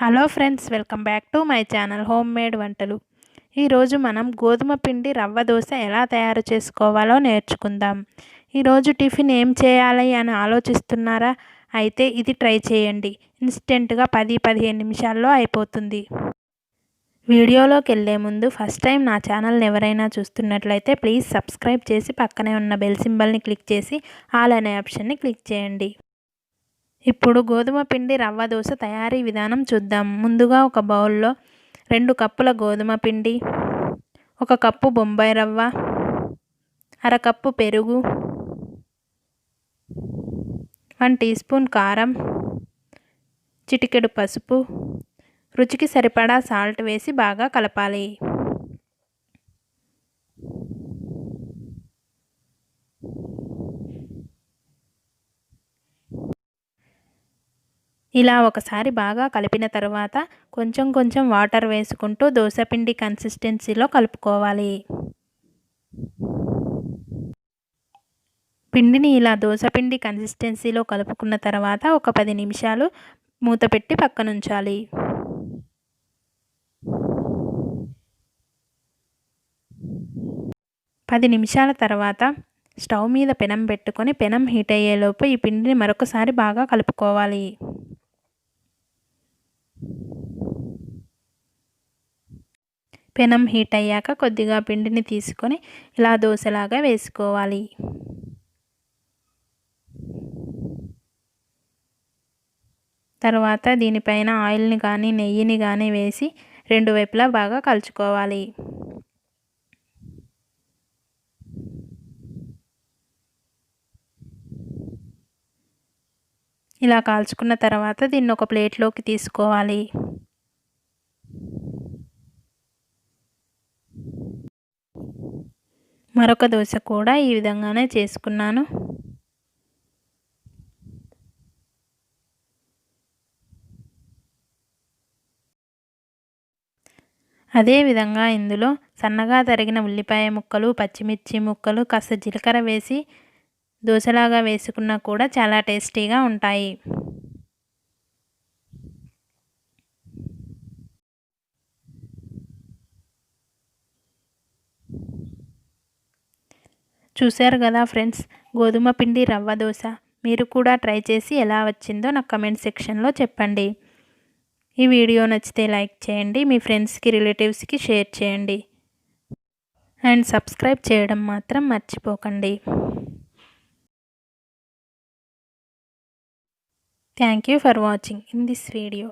Hello friends, welcome back to my channel home made వంటలు. ఈరోజు మనం గోధుమ పిండి రవ్వ దోశ ఎలా తయారు చేసుకోవాలో నేర్చుకుందాం. ఈరోజు టిఫిన్ ఏం చేయాలి అని ఆలోచిస్తున్నారా? అయితే ఇది ట్రై చేయండి. ఇన్స్టెంట్గా 10-15 నిమిషాల్లో అయిపోతుంది. వీడియోలోకి వెళ్ళే ముందు ఫస్ట్ టైం నా ఛానల్ని ఎవరైనా చూస్తున్నట్లయితే ప్లీజ్ సబ్స్క్రైబ్ చేసి పక్కనే ఉన్న బెల్ సింబల్ని క్లిక్ చేసి ఆల్ అనే ఆప్షన్ని క్లిక్ చేయండి. ఇప్పుడు గోధుమ పిండి రవ్వ దోశ తయారీ విధానం చూద్దాం. ముందుగా ఒక బౌల్లో 2 కప్పుల గోధుమ పిండి, 1 కప్పు బొంబాయి రవ్వ, అరకప్పు పెరుగు, 1 టీ స్పూన్ కారం, చిటికెడు పసుపు, రుచికి సరిపడా సాల్ట్ వేసి బాగా కలపాలి. ఇలా ఒకసారి బాగా కలిపిన తర్వాత కొంచెం వాటర్ వేసుకుంటూ దోసపిండి కన్సిస్టెన్సీలో కలుపుకోవాలి. పిండిని ఇలా దోసపిండి కన్సిస్టెన్సీలో కలుపుకున్న తర్వాత ఒక 10 నిమిషాలు మూత పెట్టి పక్కనుంచాలి. పది నిమిషాల తర్వాత స్టవ్ మీద పెనం పెట్టుకొని పెనం హీట్ అయ్యేలోపు ఈ పిండిని మరొకసారి బాగా కలుపుకోవాలి. పెనం హీట్ అయ్యాక కొద్దిగా పిండిని తీసుకొని ఇలా దోశలాగా వేసుకోవాలి. తర్వాత దీనిపైన ఆయిల్ని కానీ నెయ్యిని కానీ వేసి 2 వైపులా బాగా కలుపుకోవాలి. ఇలా కాల్చుకున్న తర్వాత దీన్ని ఒక ప్లేట్లోకి తీసుకోవాలి. మరొక దోశ కూడా ఈ విధంగానే చేసుకున్నాను. అదేవిధంగా ఇందులో సన్నగా తరిగిన ఉల్లిపాయ ముక్కలు, పచ్చిమిర్చి ముక్కలు, కాస్త జీలకర్ర వేసి దోశలాగా వేసుకున్నా కూడా చాలా టేస్టీగా ఉంటాయి. చూశారు కదా ఫ్రెండ్స్, గోధుమ పిండి రవ్వ దోశ. మీరు కూడా ట్రై చేసి ఎలా వచ్చిందో నాకు కమెంట్ సెక్షన్లో చెప్పండి. ఈ వీడియో నచ్చితే లైక్ చేయండి, మీ ఫ్రెండ్స్కి రిలేటివ్స్కి షేర్ చేయండి అండ్ సబ్స్క్రైబ్ చేయడం మాత్రం మర్చిపోకండి. Thank you for watching in this video.